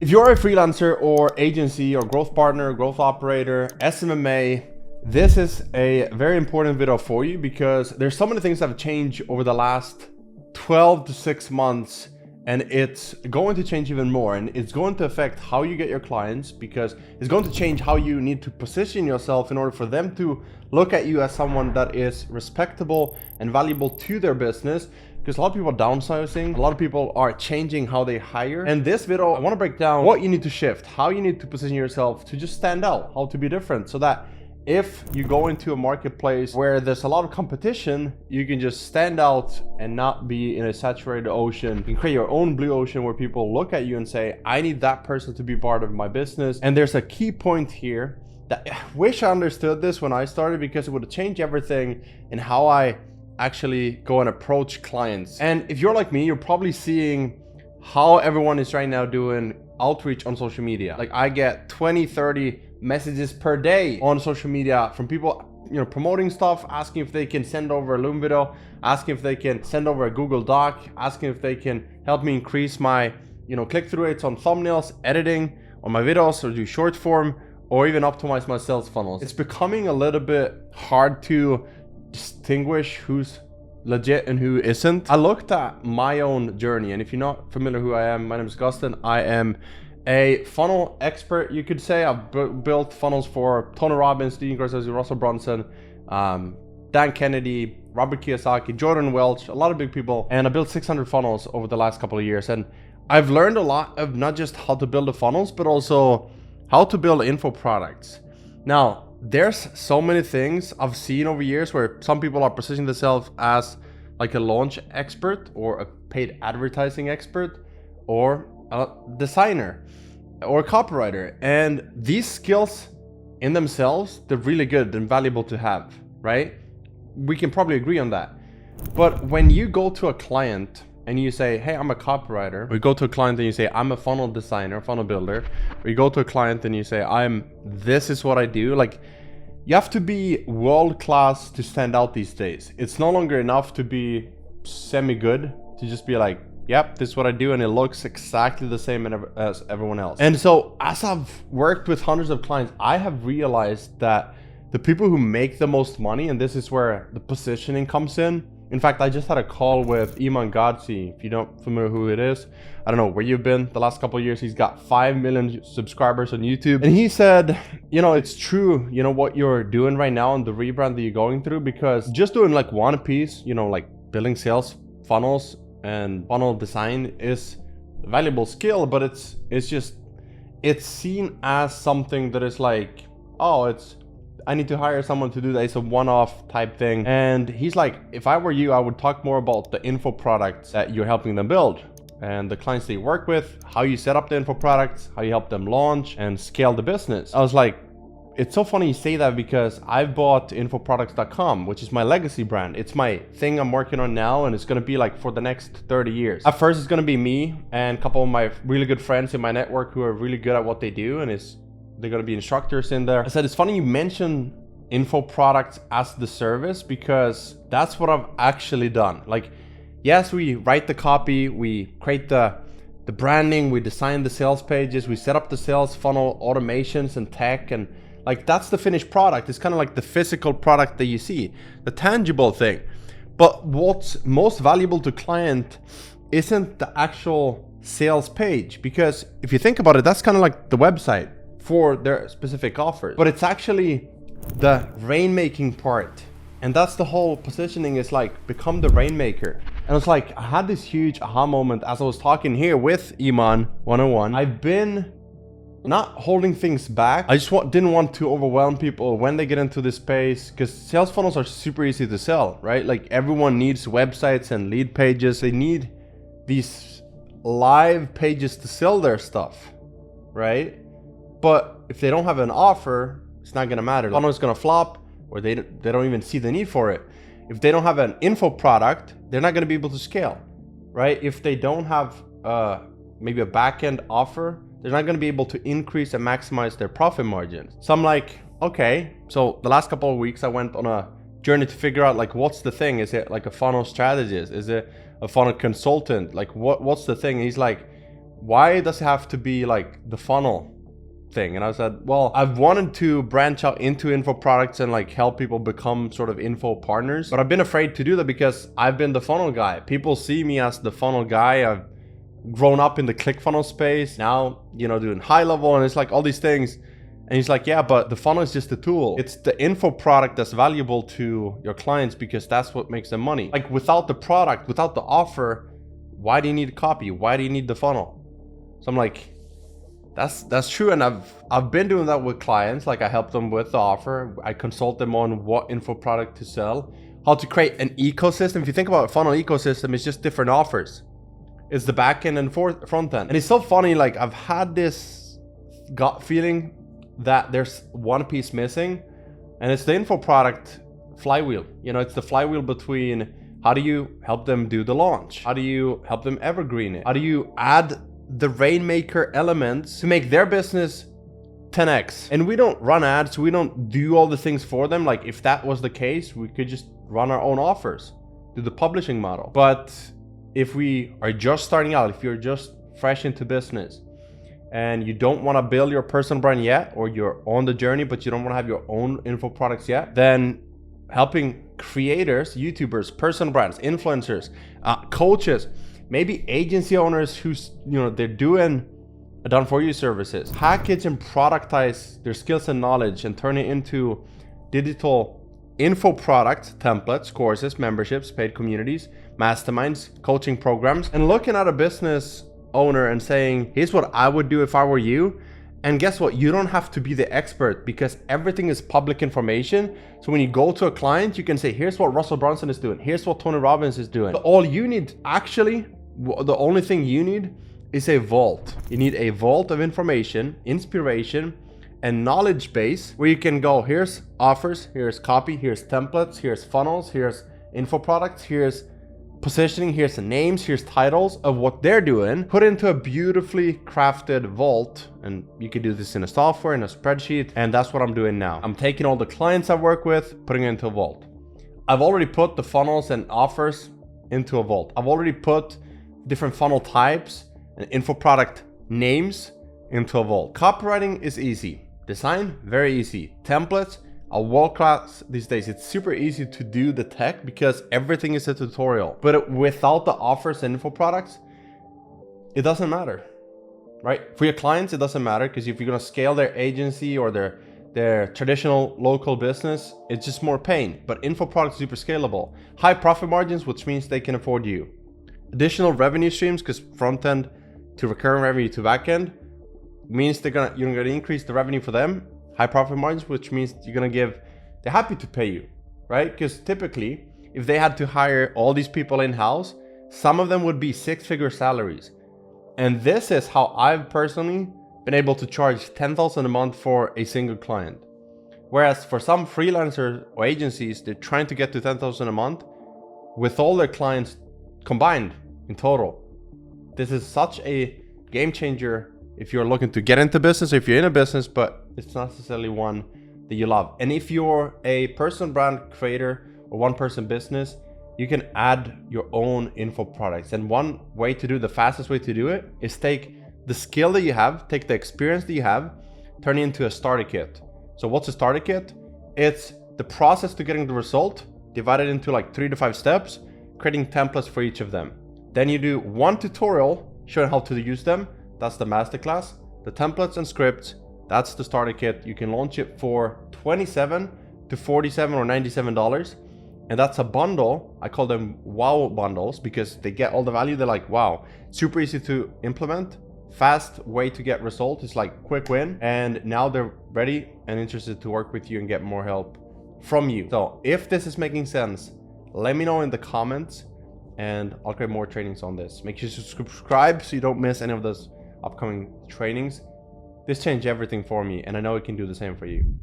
If you're a freelancer or agency or growth partner, growth operator, SMMA, this is a very important video for you because there's so many things that have changed over the last 12 to 6 months, and it's going to change even more, and it's going to affect how you get your clients because it's going to change how you need to position yourself in order for them to look at you as someone that is respectable and valuable to their business. Because a lot of people are downsizing, a lot of people are changing how they hire. And this video, I want to break down what you need to shift, how you need to position yourself to just stand out, how to be different, so that if you go into a marketplace where there's a lot of competition, you can just stand out and not be in a saturated ocean. You can create your own blue ocean where people look at you and say, I need that person to be part of my business. And there's a key point here that I wish I understood this when I started, because it would have changed everything in how I actually go and approach clients. And if you're like me, you're probably seeing how everyone is right now doing outreach on social media. Like I get 20, 30 messages per day on social media from people, promoting stuff, asking if they can send over a Loom video, asking if they can send over a Google Doc, asking if they can help me increase my, click-through rates on thumbnails, editing on my videos, or do short form, or even optimize my sales funnels. It's becoming a little bit hard to distinguish who's legit and who isn't. I looked at my own journey, and if you're not familiar who I am, my name is Gusten. I am a funnel expert, you could say. I've built funnels for Tony Robbins, Dean Garcia, Russell Brunson, Dan Kennedy, Robert Kiyosaki, Jordan Welch, a lot of big people, and I built 600 funnels over the last couple of years. And I've learned a lot of not just how to build the funnels, but also how to build info products. Now, there's so many things I've seen over years where some people are positioning themselves as like a launch expert or a paid advertising expert or a designer or a copywriter. And these skills in themselves, they're really good and valuable to have, right? We can probably agree on that. But when you go to a client and you say, hey, I'm a copywriter, or you go to a client and you say, I'm a funnel designer, funnel builder, or you go to a client and you say, this is what I do. Like, you have to be world-class to stand out these days. It's no longer enough to be semi-good, to just be like, yep, this is what I do, and it looks exactly the same as everyone else. And so as I've worked with hundreds of clients, I have realized that the people who make the most money, and this is where the positioning comes in. In fact, I just had a call with Iman Gadzi. If you don't familiar who it is, I don't know where you've been the last couple of years. He's got 5 million subscribers on YouTube. And he said, it's true, what you're doing right now and the rebrand that you're going through, because just doing like one piece, like building sales funnels and funnel design is a valuable skill, but it's seen as something that is like, I need to hire someone to do that. It's a one-off type thing. And he's like, if I were you, I would talk more about the info products that you're helping them build and the clients they work with, how you set up the info products, how you help them launch and scale the business. I was like, it's so funny you say that, because I've bought infoproducts.com, which is my legacy brand. It's my thing I'm working on now, and it's going to be like for the next 30 years. At first, it's going to be me and a couple of my really good friends in my network who are really good at what they do, and they're going to be instructors in there. I said, it's funny you mention info products as the service, because that's what I've actually done. Like, yes, we write the copy, we create the branding, we design the sales pages, we set up the sales funnel automations and tech, and like that's the finished product. It's kind of like the physical product that you see, the tangible thing. But what's most valuable to client isn't the actual sales page, because if you think about it, that's kind of like the website for their specific offers, but it's actually the rainmaking part. And that's the whole positioning, is like, become the rainmaker. And it's like, I had this huge aha moment as I was talking here with Iman 101. I've been not holding things back. I just didn't want to overwhelm people when they get into this space, because sales funnels are super easy to sell, right? Like, everyone needs websites and lead pages. They need these live pages to sell their stuff, right? But if they don't have an offer, it's not gonna matter. The funnel is gonna flop, or they don't even see the need for it. If they don't have an info product, they're not gonna be able to scale, right? If they don't have maybe a back-end offer, they're not gonna be able to increase and maximize their profit margins. So I'm like, okay, so the last couple of weeks I went on a journey to figure out, like, what's the thing? Is it like a funnel strategist? Is it a funnel consultant? Like, what's the thing? And he's like, why does it have to be like the funnel thing? And I said, well, I've wanted to branch out into info products and like help people become sort of info partners, but I've been afraid to do that because I've been the funnel guy. People see me as the funnel guy. I've grown up in the ClickFunnels space, now, you know, doing high level, and it's like all these things. And he's like, yeah, but the funnel is just a tool. It's the info product that's valuable to your clients because that's what makes them money. Like without the product, without the offer, why do you need copy? Why do you need the funnel? So I'm like, that's true. And I've been doing that with clients. Like I help them with the offer. I consult them on what info product to sell, how to create an ecosystem. If you think about a funnel ecosystem, it's just different offers. It's the back end and front end. And it's so funny, like I've had this gut feeling that there's one piece missing, and it's the info product flywheel. You know, it's the flywheel between how do you help them do the launch? How do you help them evergreen it? How do you add the Rainmaker elements to make their business 10x? And we don't run ads, we don't do all the things for them. Like if that was the case, we could just run our own offers, do the publishing model. But if we are just starting out, if you're just fresh into business and you don't want to build your personal brand yet, or you're on the journey but you don't want to have your own info products yet, then helping creators, YouTubers, personal brands, influencers, coaches, maybe agency owners who's, you know, they're doing done for you services, package and productize their skills and knowledge and turn it into digital info products, templates, courses, memberships, paid communities, masterminds, coaching programs, and looking at a business owner and saying, here's what I would do if I were you. And guess what? You don't have to be the expert because everything is public information. So when you go to a client, you can say, here's what Russell Brunson is doing. Here's what Tony Robbins is doing. But all you need, actually, the only thing you need is a vault. You need a vault of information, inspiration, and knowledge base where you can go, here's offers, here's copy, here's templates, here's funnels, here's info products, here's positioning, here's the names, here's titles of what they're doing, put into a beautifully crafted vault. And you can do this in a software, in a spreadsheet. And that's what I'm doing now. I'm taking all the clients I work with, putting it into a vault. I've already put the funnels and offers into a vault. I've already put different funnel types and info product names into a vault. Copywriting is easy. Design, very easy. Templates are world class these days. It's super easy to do the tech because everything is a tutorial. But without the offers and info products, it doesn't matter, right? For your clients, it doesn't matter because if you're gonna scale their agency or their traditional local business, it's just more pain. But info products are super scalable. High profit margins, which means they can afford you. Additional revenue streams, because front end to recurring revenue to back end, means you're gonna increase the revenue for them. High profit margins, which means they're happy to pay you, right? Because typically, if they had to hire all these people in-house, some of them would be six-figure salaries. And this is how I've personally been able to charge $10,000 a month for a single client. Whereas for some freelancers or agencies, they're trying to get to $10,000 a month with all their clients combined in total. This is such a game changer if you're looking to get into business, or if you're in a business, but it's not necessarily one that you love. And if you're a personal brand creator or one person business, you can add your own info products. And one way to do, the fastest way to do it, is take the skill that you have, take the experience that you have, turn it into a starter kit. So what's a starter kit? It's the process to getting the result, divided into like 3 to 5 steps, creating templates for each of them. Then you do one tutorial showing how to use them. That's the masterclass. The templates and scripts, that's the starter kit. You can launch it for $27 to $47 or $97. And that's a bundle. I call them wow bundles because they get all the value. They're like, wow, super easy to implement, fast way to get results. It's like quick win. And now they're ready and interested to work with you and get more help from you. So if this is making sense, let me know in the comments and I'll create more trainings on this. Make sure to subscribe so you don't miss any of those upcoming trainings. This changed everything for me, and I know it can do the same for you.